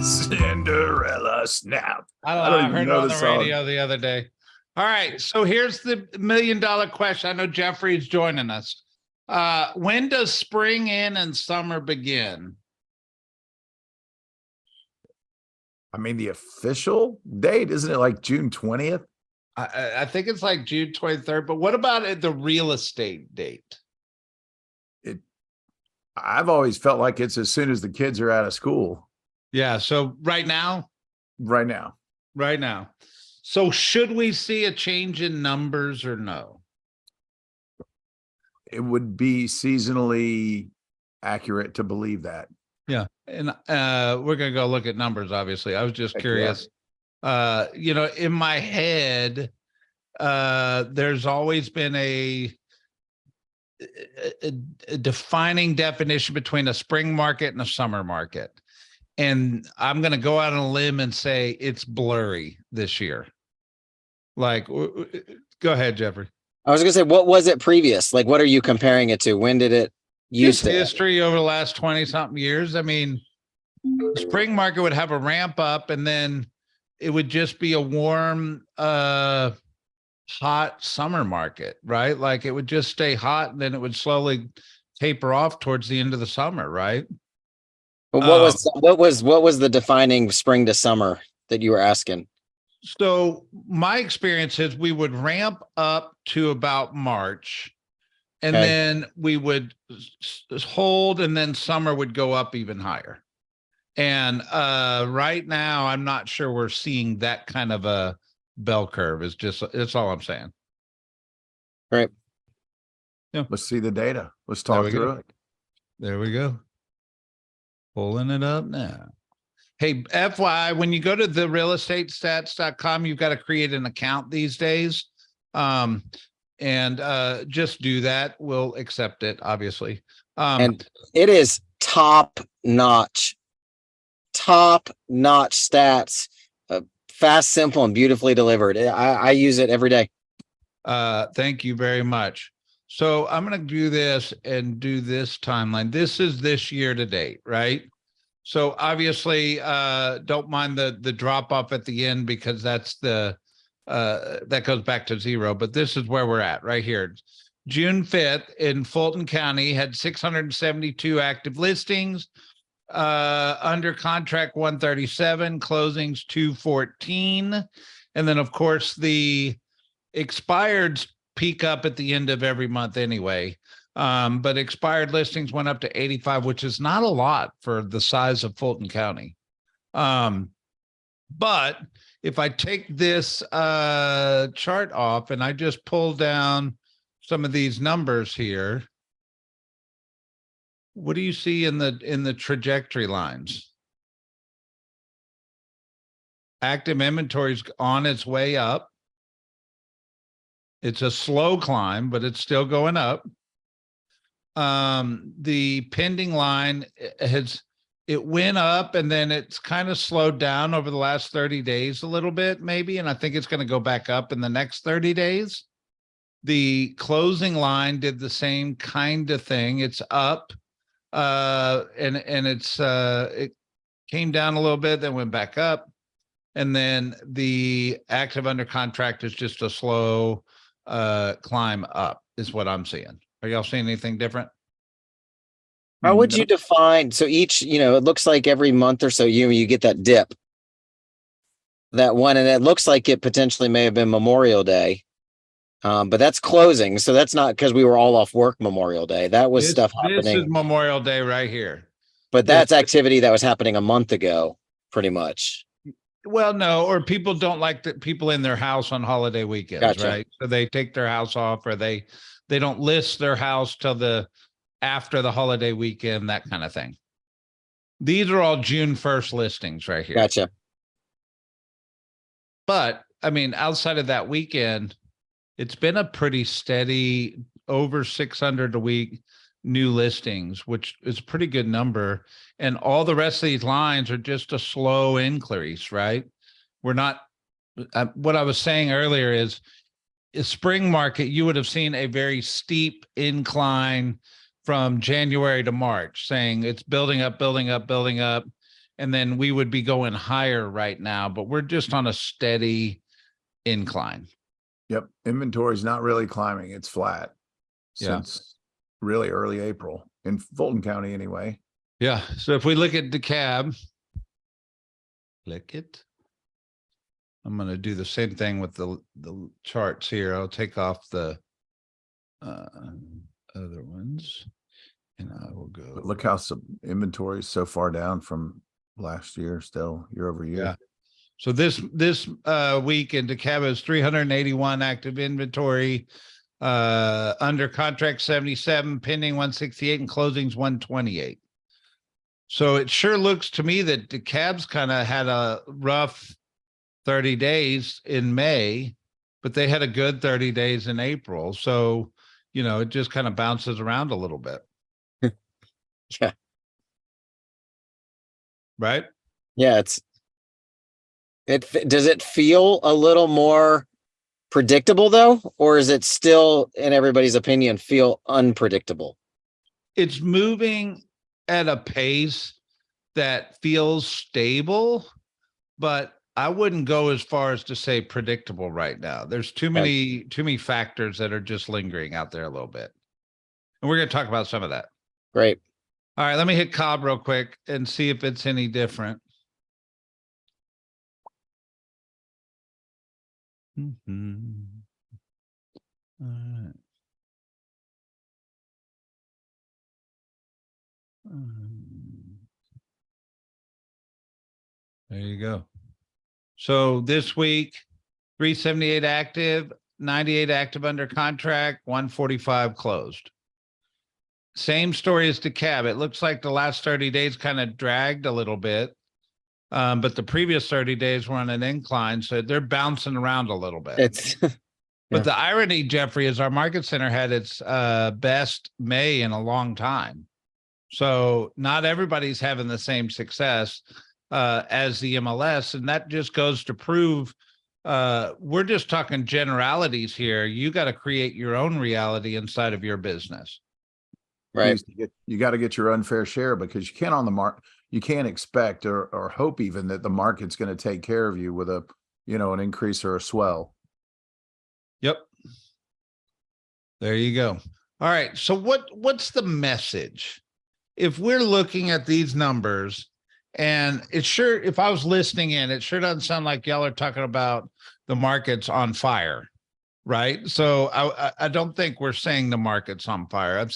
Cinderella snap. I don't know. I heard it on the radio the other day. All right. So here's the $1 million question. I know Jeffrey's joining us. When does spring end and summer begin? I mean, the official date, isn't it like June 20th? I think it's like June 23rd, but what about the real estate date? I've always felt like it's as soon as the kids are out of school. Yeah. So right now. So should we see a change in numbers or no? It would be seasonally accurate to believe that. Yeah. And we're going to go look at numbers, obviously. I was just curious. Yeah. In my head, there's always been a defining definition between a spring market and a summer market. And I'm going to go out on a limb and say it's blurry this year. Like, go ahead, Jeffrey. I was going to say, what was it previous? Like, what are you comparing it to? When did it use history over the last 20 something years? I mean, the spring market would have a ramp up and then it would just be a warm, hot summer market, right? Like it would just stay hot and then it would slowly taper off towards the end of the summer, right? But what was the defining spring to summer that you were asking? So my experience is we would ramp up to about March and then we would hold and then summer would go up even higher. And right now, I'm not sure we're seeing that kind of a bell curve. It's all I'm saying. Right. Yeah. Let's see the data. Let's talk through it. There we go. Pulling it up now. Hey, FYI, when you go to therealestatestats.com, you've got to create an account these days. And just do that. We'll accept it, obviously. And it is top-notch stats, fast, simple, and beautifully delivered. I use it every day. Thank you very much. So I'm going to do this and do this timeline. This is this year to date, right? So obviously, don't mind the drop off at the end because that's that goes back to zero. But this is where we're at right here. June 5th in Fulton County had 672 active listings. Under contract 137, closings 214. And then of course the expireds peak up at the end of every month anyway. But expired listings went up to 85, which is not a lot for the size of Fulton County. But if I take this chart off and I just pull down some of these numbers here, what do you see in the trajectory lines? Active inventory's on its way up. It's a slow climb, but it's still going up. The pending line it went up and then it's kind of slowed down over the last 30 days a little bit, maybe. And I think it's going to go back up in the next 30 days. The closing line did the same kind of thing. It's up. And it came down a little bit, then went back up. And then the active under contract is just a slow climb up is what I'm seeing. Are y'all seeing anything different? How would you define? So each, it looks like every month or so you get that dip, that one, and it looks like it potentially may have been Memorial Day. But that's closing. So that's not because we were all off work Memorial Day. That was stuff happening. This is Memorial Day right here. But that's activity that was happening a month ago, pretty much. Well, no, or people don't like the people in their house on holiday weekends, gotcha. Right? So they take their house off or they don't list their house till after the holiday weekend, that kind of thing. These are all June 1st listings right here. Gotcha. But I mean, outside of that weekend, it's been a pretty steady over 600 a week new listings, which is a pretty good number. And all the rest of these lines are just a slow increase, right? We're not, what I was saying earlier is a spring market, you would have seen a very steep incline from January to March, saying it's building up, building up, building up. and then we would be going higher right now, but we're just on a steady incline. Yep. Inventory's not really climbing. It's flat Yeah. since really early April in Fulton County anyway. Yeah. So if we look at DeKalb, click it. I'm going to do the same thing with the charts here. I'll take off the other ones and I will go. But look how some inventory is so far down from last year, still year over year. Yeah. So this week in DeKalb is 381 active inventory, under contract 77, pending 168, and closings 128. So it sure looks to me that DeKalb's kind of had a rough 30 days in May, but they had a good 30 days in April. So, you know, it just kind of bounces around a little bit. Yeah. Right? Yeah, does it feel a little more predictable though, or is it still, in everybody's opinion, feel unpredictable? It's moving at a pace that feels stable, but I wouldn't go as far as to say predictable right now. There's too many factors that are just lingering out there a little bit. And we're going to talk about some of that. Great. All right, let me hit Cobb real quick and see if it's any different. Mm-hmm. All right. There you go. So this week, 378 active, 98 active under contract, 145 closed. Same story as DeKalb. It looks like the last 30 days kind of dragged a little bit, but the previous 30 days were on an incline, so they're bouncing around a little bit. It's But the irony, Jeffrey, is our market center had its best May in a long time. So not everybody's having the same success as the MLS. And that just goes to prove we're just talking generalities here. You got to create your own reality inside of your business. right. You got to get your unfair share, because you can't on the mark. You can't expect or hope even that the market's going to take care of you with a, you know, an increase or a swell. Yep. There you go. All right. So what's the message? If we're looking at these numbers, and it's sure, if I was listening in, it sure doesn't sound like y'all are talking about the market's on fire, right? So I don't think we're saying the market's on fire.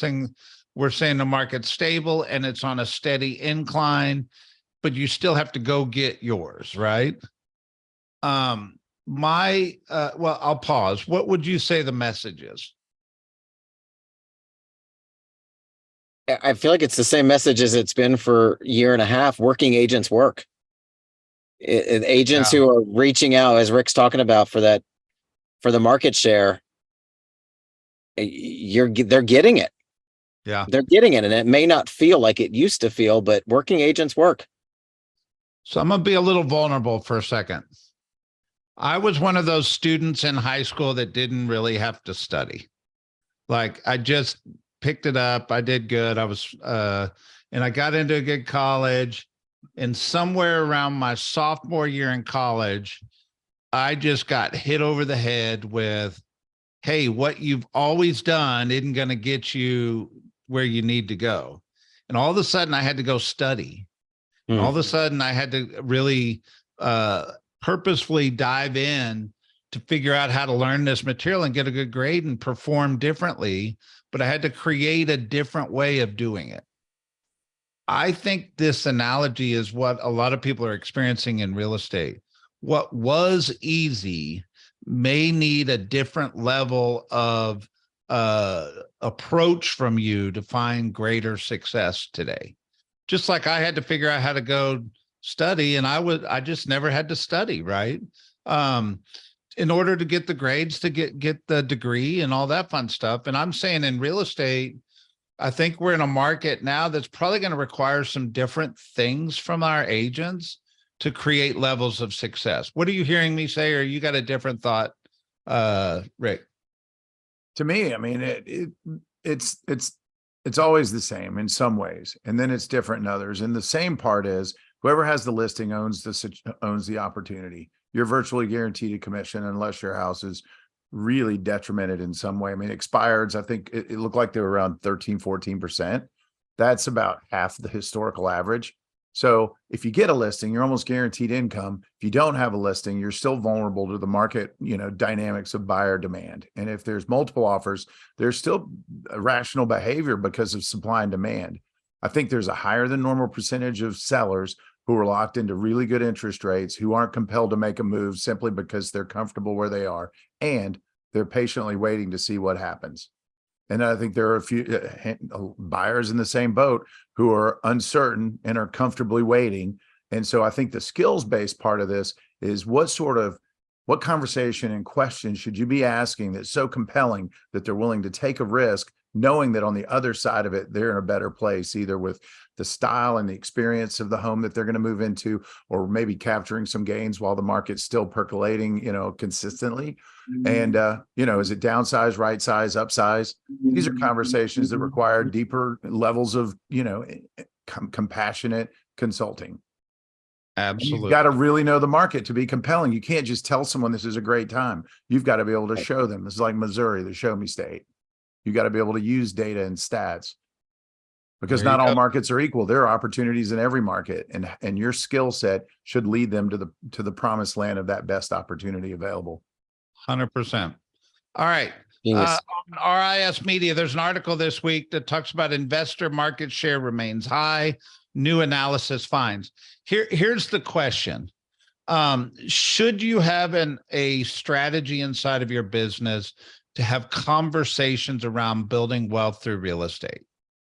We're saying the market's stable and it's on a steady incline, but you still have to go get yours, right? Well, I'll pause. What would you say the message is? I feel like it's the same message as it's been for a year and a half. Working agents work. Agents who are reaching out, as Rick's talking about, for the market share, they're getting it. Yeah. They're getting it. And it may not feel like it used to feel, but working agents work. So I'm going to be a little vulnerable for a second. I was one of those students in high school that didn't really have to study. Like, I just picked it up. I did good. I was, and I got into a good college, and somewhere around my sophomore year in college, I just got hit over the head with, hey, what you've always done isn't going to get you where you need to go. And all of a sudden I had to go study. And all of a sudden I had to really purposefully dive in to figure out how to learn this material and get a good grade and perform differently. But I had to create a different way of doing it. I think this analogy is what a lot of people are experiencing in real estate. What was easy may need a different level of approach from you to find greater success today. Just like I had to figure out how to go study, and I just never had to study, right? In order to get the grades to get the degree and all that fun stuff. And I'm saying in real estate, I think we're in a market now that's probably going to require some different things from our agents to create levels of success. What are you hearing me say? Or you got a different thought, Rick? To me, I mean, it's always the same in some ways, and then it's different in others. And the same part is Whoever has the listing owns the opportunity. You're virtually guaranteed a commission unless your house is really detrimented in some way. I mean, expireds, I think it looked like they were around 13, 14%. That's about half the historical average. So if you get a listing, you're almost guaranteed income. If you don't have a listing, you're still vulnerable to the market, dynamics of buyer demand. And if there's multiple offers, there's still irrational behavior because of supply and demand. I think there's a higher than normal percentage of sellers who are locked into really good interest rates, who aren't compelled to make a move simply because they're comfortable where they are, and they're patiently waiting to see what happens. And I think there are a few buyers in the same boat who are uncertain and are comfortably waiting. And so I think the skills-based part of this is what conversation and questions should you be asking that's so compelling that they're willing to take a risk, knowing that on the other side of it, they're in a better place, either with the style and the experience of the home that they're going to move into, or maybe capturing some gains while the market's still percolating, consistently. And, is it downsize, right size, upsize? These are conversations that require deeper levels of, compassionate consulting. Absolutely. You've got to really know the market to be compelling. You can't just tell someone this is a great time. You've got to be able to show them. This is like Missouri, the show me state. You got to be able to use data and stats, because not all markets are equal. There are opportunities in every market, and your skill set should lead them to the promised land of that best opportunity available. 100%. All right. On RIS Media, there's an article this week that talks about investor market share remains high. New analysis finds. Here's the question. Should you have a strategy inside of your business to have conversations around building wealth through real estate?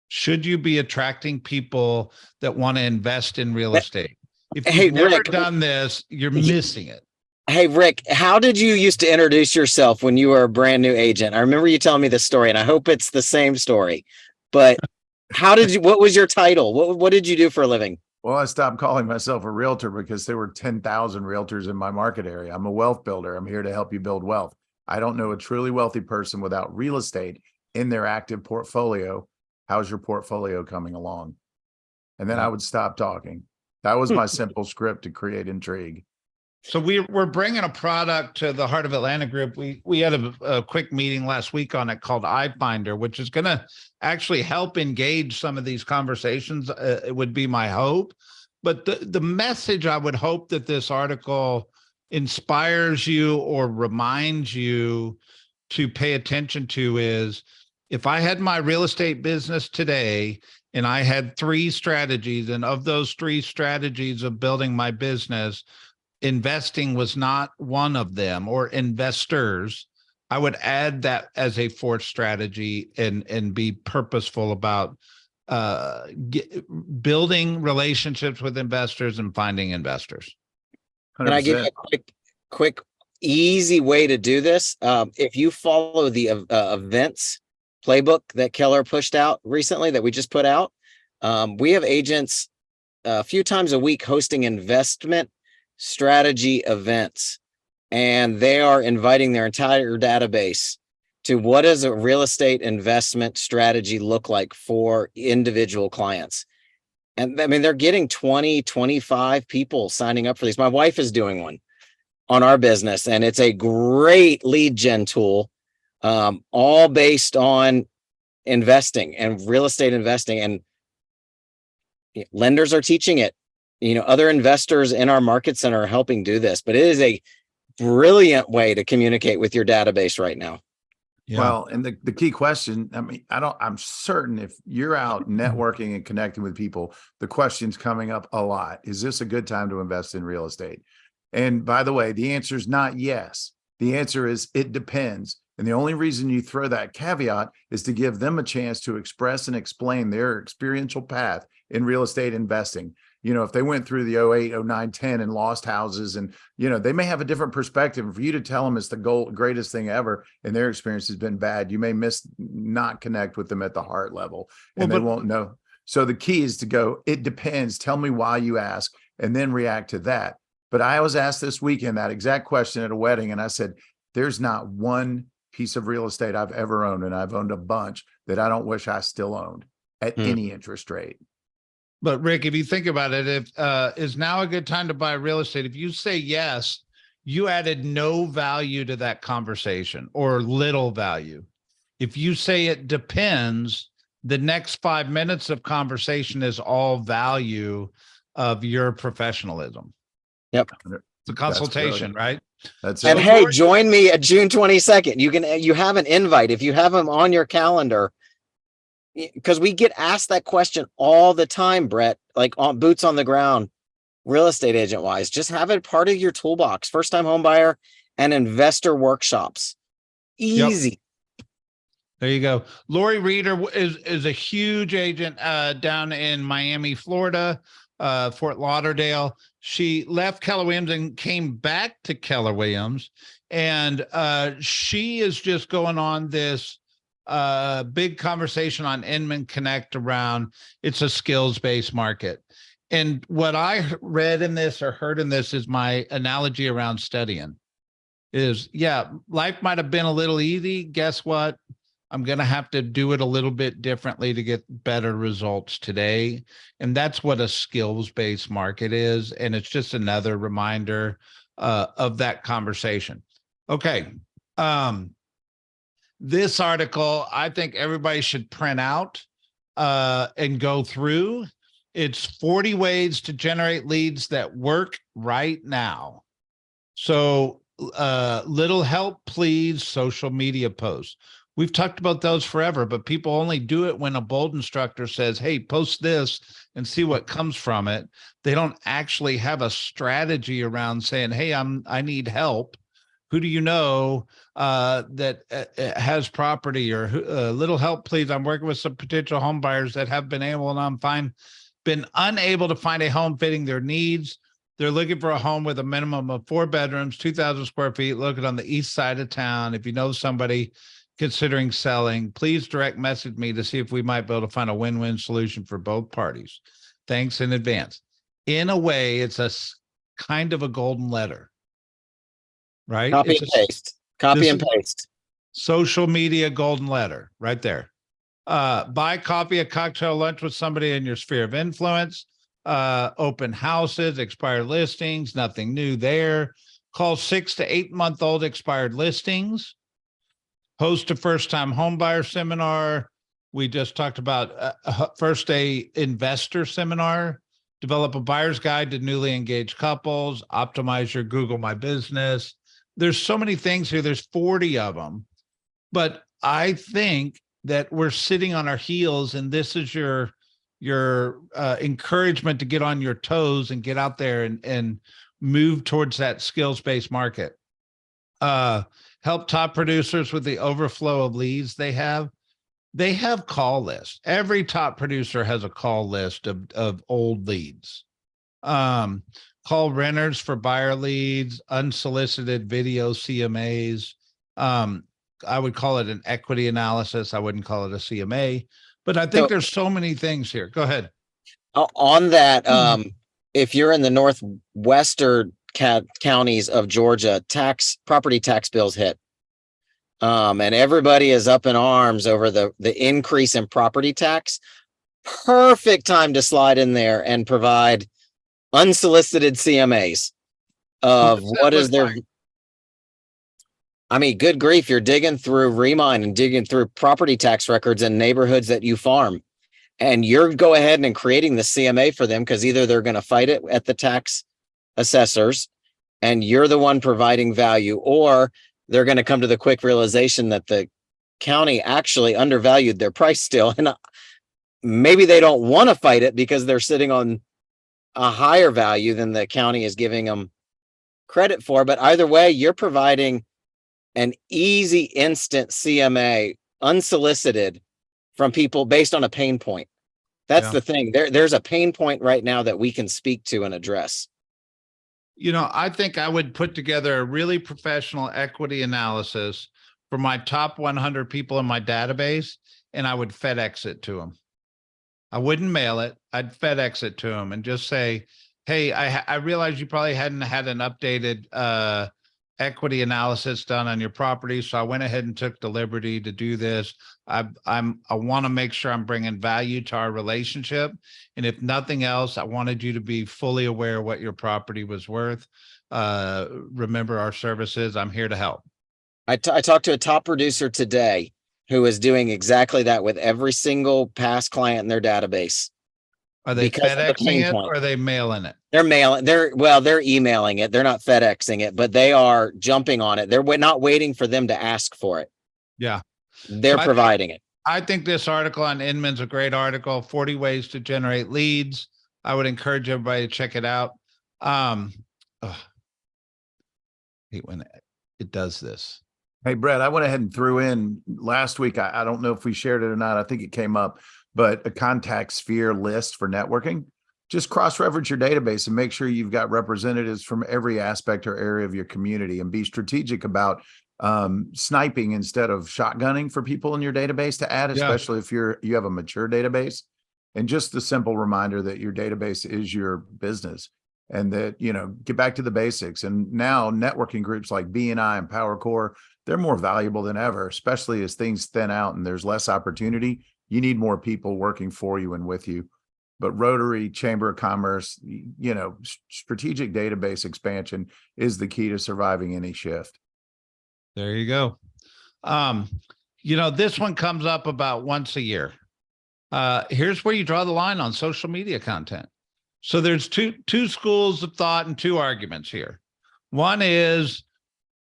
Should you be attracting people that want to invest in real estate? If you've never done this, you're missing it. Hey, Rick, how did you used to introduce yourself when you were a brand new agent? I remember you telling me this story, and I hope it's the same story. But what was your title? What did you do for a living? Well, I stopped calling myself a realtor because there were 10,000 realtors in my market area. I'm a wealth builder. I'm here to help you build wealth. I don't know a truly wealthy person without real estate in their active portfolio. How's your portfolio coming along? And then I would stop talking. That was my simple script to create intrigue. So we're bringing a product to the Heart of Atlanta group. We had a quick meeting last week on it called iFinder, which is going to actually help engage some of these conversations. It would be my hope. But the message I would hope that this article inspires you or reminds you to pay attention to is, if I had my real estate business today and I had 3 strategies, and of those 3 strategies of building my business, investing was not one of them, or investors, I would add that as a 4th strategy and be purposeful about building relationships with investors and finding investors. 100%. Can I give you a quick, easy way to do this? If you follow the events playbook that Keller pushed out recently, that we just put out, we have agents a few times a week hosting investment strategy events, and they are inviting their entire database to what does a real estate investment strategy look like for individual clients. And I mean, they're getting 20, 25 people signing up for these. My wife is doing one on our business, and it's a great lead gen tool, all based on investing and real estate investing, and lenders are teaching it. Other investors in our market center are helping do this, but it is a brilliant way to communicate with your database right now. Yeah. Well, and the key question, I mean, I'm certain if you're out networking and connecting with people, the question's coming up a lot. Is this a good time to invest in real estate? And by the way, the answer is not yes. The answer is it depends. And the only reason you throw that caveat is to give them a chance to express and explain their experiential path in real estate investing. If they went through the 08, 09, 10 and lost houses, and, they may have a different perspective. And for you to tell them it's the greatest thing ever, and their experience has been bad, you may not connect with them at the heart level, and they won't know. So the key is to go, it depends. Tell me why you ask, and then react to that. But I was asked this weekend that exact question at a wedding, and I said, there's not one piece of real estate I've ever owned, and I've owned a bunch, that I don't wish I still owned at any interest rate. But Rick, if you think about it, if is now a good time to buy real estate? If you say yes, you added no value to that conversation or little value. If you say it depends, the next 5 minutes of conversation is all value of your professionalism. Yep. It's a consultation, right? That's And it. hey, join me at June 22nd. You have an invite if you have them on your calendar, because we get asked that question all the time, Brett, like on boots on the ground, real estate agent wise. Just have it part of your toolbox. First time home buyer and investor workshops. Easy. Yep. There you go. Lori Reeder is a huge agent down in Miami, Florida, Fort Lauderdale. She left Keller Williams and came back to Keller Williams, and she is just going on this big conversation on Inman Connect around it's a skills-based market. And what I read in this or heard in this is my analogy around studying is, yeah, life might have been a little easy. Guess what? I'm going to have to do it a little bit differently to get better results today. And that's what a skills-based market is. And it's just another reminder of that conversation. Okay. This article, I think everybody should print out and go through. It's 40 ways to generate leads that work right now. So little help, please, social media posts. We've talked about those forever, but people only do it when a bold instructor says, hey, post this and see what comes from it. They don't actually have a strategy around saying, hey, I need help. Who do you know that has property, or little help, please? I'm working with some potential home buyers that have been unable to find a home fitting their needs. They're looking for a home with a minimum of 4 bedrooms, 2,000 square feet, located on the east side of town. If you know somebody considering selling, please direct message me to see if we might be able to find a win-win solution for both parties. Thanks in advance. In a way, it's a kind of a golden letter, right? Copy and paste. Copy and paste. Social media golden letter right there. Buy coffee, a cocktail, lunch with somebody in your sphere of influence. Open houses, expired listings, nothing new there. Call 6 to 8 month old expired listings. Host a first-time homebuyer seminar. We just talked about first day investor seminar. Develop a buyer's guide to newly engaged couples. Optimize your Google My Business. There's so many things here. There's 40 of them. But I think that we're sitting on our heels, and this is your encouragement to get on your toes and get out there and move towards that skills-based market. Help top producers with the overflow of leads they have. They have call lists. Every top producer has a call list of old leads. Call renters for buyer leads, unsolicited video CMAs. I would call it an equity analysis. I wouldn't call it a CMA, but I think there's so many things here. Go ahead. On that, if you're in the northwestern counties of Georgia, property tax bills hit. And everybody is up in arms over the increase in property tax. Perfect time to slide in there and provide unsolicited CMAs of what is their, I mean, good grief, you're digging through Remine and digging through property tax records in neighborhoods that you farm. And you're go ahead and creating the CMA for them because either they're going to fight it at the tax assessors and you're the one providing value, or they're going to come to the quick realization that the county actually undervalued their price still. And maybe they don't want to fight it because they're sitting on a higher value than the county is giving them credit for. But either way, you're providing an easy, instant CMA, unsolicited, from people based on a pain point. That's the thing. There's a pain point right now that we can speak to and address. You know, I think I would put together a really professional equity analysis for my top 100 people in my database, and I would FedEx it to them. I wouldn't mail it. I'd FedEx it to them and just say, hey, I realize you probably hadn't had an updated equity analysis done on your property. So I went ahead and took the liberty to do this. I want to make sure I'm bringing value to our relationship. And if nothing else, I wanted you to be fully aware of what your property was worth. Remember our services. I'm here to help. I talked to a top producer today who is doing exactly that with every single past client in their database. Are they Because of the FedExing pain it point. or are they mailing it? They're emailing it. They're not FedExing it, but they are jumping on it. They're not waiting for them to ask for it. Yeah. They're So providing it. I think this article on Inman's a great article, 40 ways to generate leads. I would encourage everybody to check it out. I hate when it does this. Hey, Brett, I went ahead and threw in last week. I don't know if we shared it or not. I think it came up, but a contact sphere list for networking. Just cross-reference your database and make sure you've got representatives from every aspect or area of your community, and be strategic about sniping instead of shotgunning for people in your database to add, especially if you have a mature database. And just the simple reminder that your database is your business, and that, get back to the basics. And now networking groups like BNI and PowerCore, they're more valuable than ever, especially as things thin out and there's less opportunity. You need more people working for you and with you. But Rotary, Chamber of Commerce, strategic database expansion is the key to surviving any shift. There you go. This one comes up about once a year. Here's where you draw the line on social media content. So there's two schools of thought and two arguments here. One is,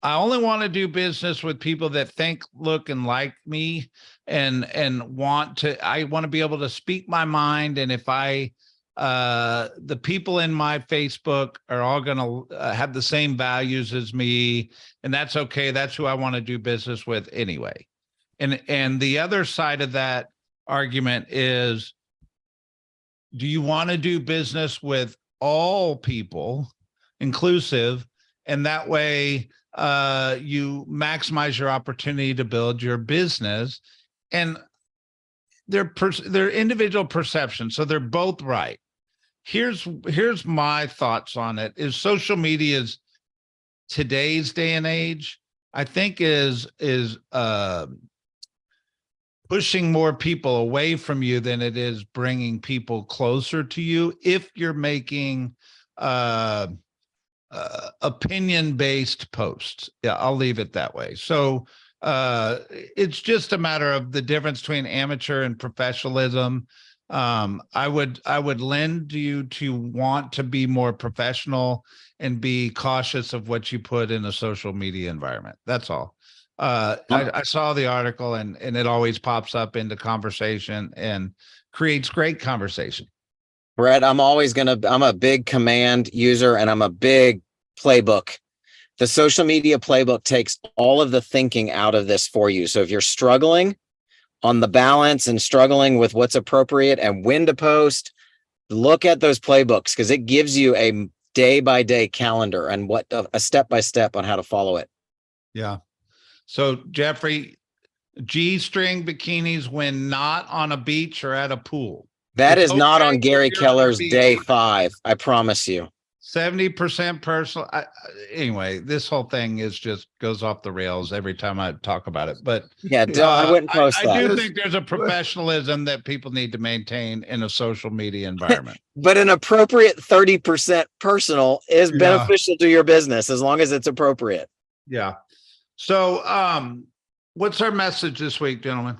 I only want to do business with people that think, look, and like me, and I want to be able to speak my mind. And if the people in my Facebook are all going to have the same values as me, and that's okay. That's who I want to do business with anyway. And the other side of that argument is, do you want to do business with all people, inclusive, and that way you maximize your opportunity to build your business? And they're individual perceptions, so they're both right. Here's my thoughts on it. Is social media's today's day and age, I think, is pushing more people away from you than it is bringing people closer to you, if you're making opinion-based posts. Yeah, I'll leave it that way. So it's just a matter of the difference between amateur and professionalism. I would lend you to want to be more professional and be cautious of what you put in a social media environment. That's all. I saw the article, and it always pops up into conversation and creates great conversation. Brett, I'm a big command user, and I'm a big playbook. The social media playbook takes all of the thinking out of this for you. So if you're struggling on the balance and struggling with what's appropriate and when to post, look at those playbooks, because it gives you a day-by-day calendar and a step-by-step on how to follow it. Yeah. So Jeffrey, G-string bikinis when not on a beach or at a pool. That is not on Gary Keller's day 5. I promise you. 70% personal. Anyway, this whole thing goes off the rails every time I talk about it. But yeah, I wouldn't post that. I do think there's a professionalism that people need to maintain in a social media environment. But an appropriate 30% personal is beneficial to your business, as long as it's appropriate. Yeah. So what's our message this week, gentlemen?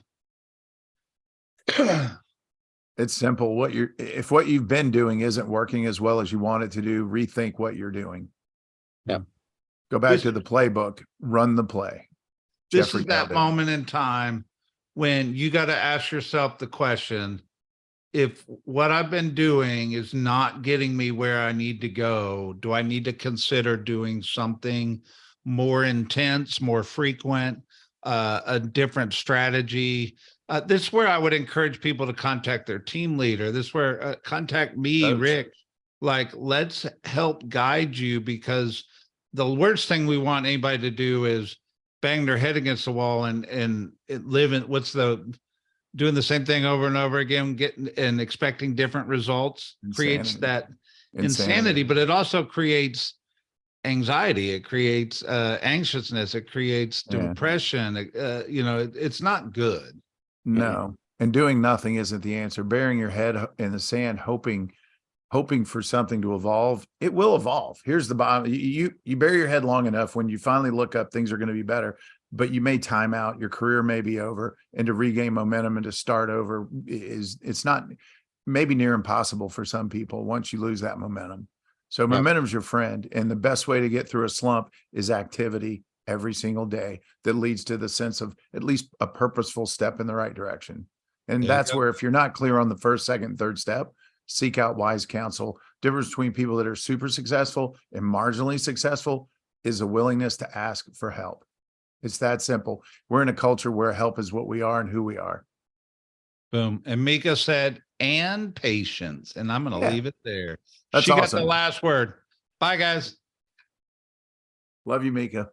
It's simple. If what you've been doing isn't working as well as you want it to do, rethink what you're doing. Yeah. Go back to the playbook, run the play. This Jeffrey is that Melvin. moment in time when you got to ask yourself the question, if what I've been doing is not getting me where I need to go, do I need to consider doing something more intense, more frequent, a different strategy? This is where I would encourage people to contact their team leader. This is where contact me, Rick. Like, let's help guide you, because the worst thing we want anybody to do is bang their head against the wall and live in doing the same thing over and over again, getting and expecting different results. Creates that insanity, but it also creates anxiety, it creates anxiousness, it creates Yeah. depression. It's not good. No, and doing nothing isn't the answer. Burying your head in the sand, hoping for something to evolve, it will evolve. Here's the bottom. You bury your head long enough, when you finally look up, things are going to be better, but you may time out, your career may be over, and to regain momentum and to start over it's not, maybe near impossible for some people once you lose that momentum. So momentum's your friend, and the best way to get through a slump is activity every single day that leads to the sense of at least a purposeful step in the right direction. And There you that's go. where, if you're not clear on the first, second, third step, seek out wise counsel. Difference between people that are super successful and marginally successful is a willingness to ask for help. It's that simple. We're in a culture where help is what we are and who we are. Boom. And Mika said, and patience. And I'm going to Yeah. leave it there. That's She got awesome. the last word. Bye, guys. Love you, Mika.